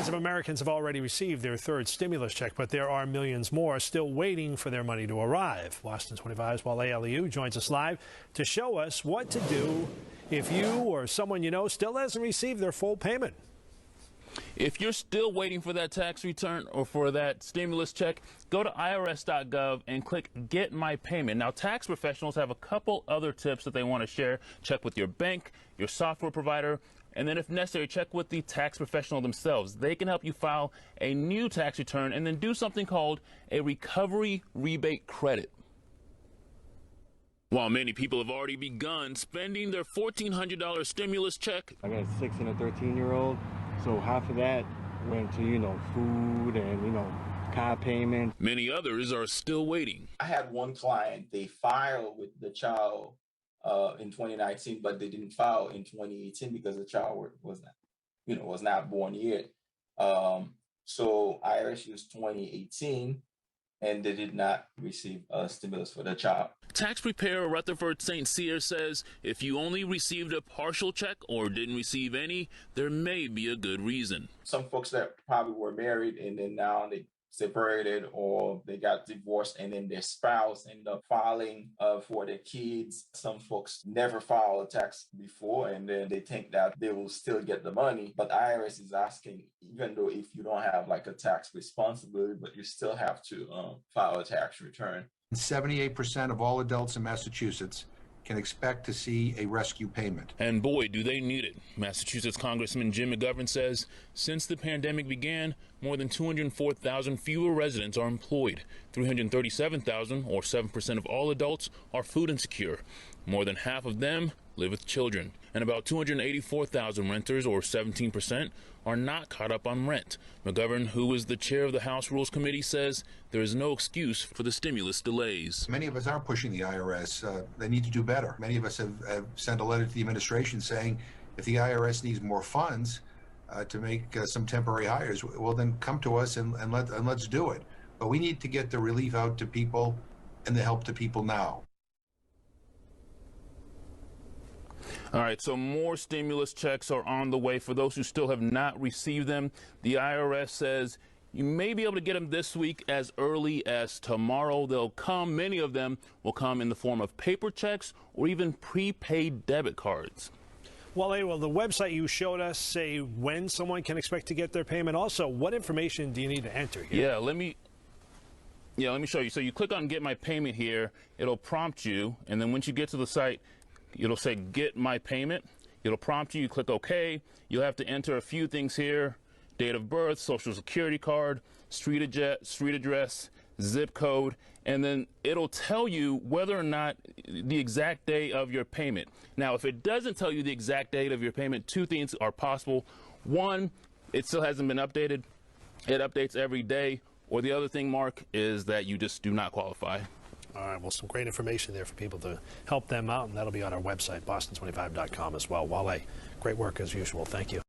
Millions of Americans have already received their third stimulus check, but there are millions more still waiting for their money to arrive. Boston 25's Wale Aliou joins us live to show us what to do if you or someone you know still hasn't received their full payment. If you're still waiting for that tax return or for that stimulus check, go to irs.gov and click Get My Payment. Now, tax professionals have a couple other tips that they want to share. Check with your bank, your software provider, and then if necessary, check with the tax professional themselves. They can help you file a new tax return and then do something called a recovery rebate credit. While many people have already begun spending their $1,400 stimulus check, I got a 6 and a 13-year-old. So half of that went to, food and, car payment. Many others are still waiting. I had one client, they filed with the child in 2019, but they didn't file in 2018 because the child was not born yet. So IRS used 2018 and they did not receive a stimulus for the child. Tax preparer Rutherford Saint-Cyr says if you only received a partial check or didn't receive any, there may be a good reason. Some folks that probably were married and then now they separated or they got divorced and then their spouse ended up filing for their kids. Some folks never filed a tax before and then they think that they will still get the money. But IRS is asking, even though if you don't have like a tax responsibility, but you still have to file a tax return. 78% of all adults in Massachusetts can expect to see a rescue payment. And boy, do they need it. Massachusetts Congressman Jim McGovern says since the pandemic began, more than 204,000 fewer residents are employed. 337,000, or 7% of all adults, are food insecure. More than half of them live with children. And about 284,000 renters, or 17%, are not caught up on rent. McGovern, who is the chair of the House Rules Committee, says there is no excuse for the stimulus delays. Many of us are pushing the IRS. They need to do better. Many of us have sent a letter to the administration saying if the IRS needs more funds to make some temporary hires, well, then come to us and let's do it. But we need to get the relief out to people and the help to people now. All right, so more stimulus checks are on the way. For those who still have not received them, the IRS says you may be able to get them this week as early as tomorrow. They'll come, many of them will come in the form of paper checks or even prepaid debit cards. Well, the website you showed us say when someone can expect to get their payment. Also, what information do you need to enter here? Yeah, let me show you. So you click on Get My Payment here. It'll prompt you, and then once you get to the site, it'll say Get My Payment. It'll prompt you. You click OK. You'll have to enter a few things here: date of birth, social security card, street address, zip code, and then it'll tell you whether or not the exact day of your payment. Now, if it doesn't tell you the exact date of your payment, two things are possible. One, it still hasn't been updated. It updates every day. Or the other thing, Mark, is that you just do not qualify. All right, well, some great information there for people to help them out, and that'll be on our website, boston25.com as well. Wale, great work as usual. Thank you.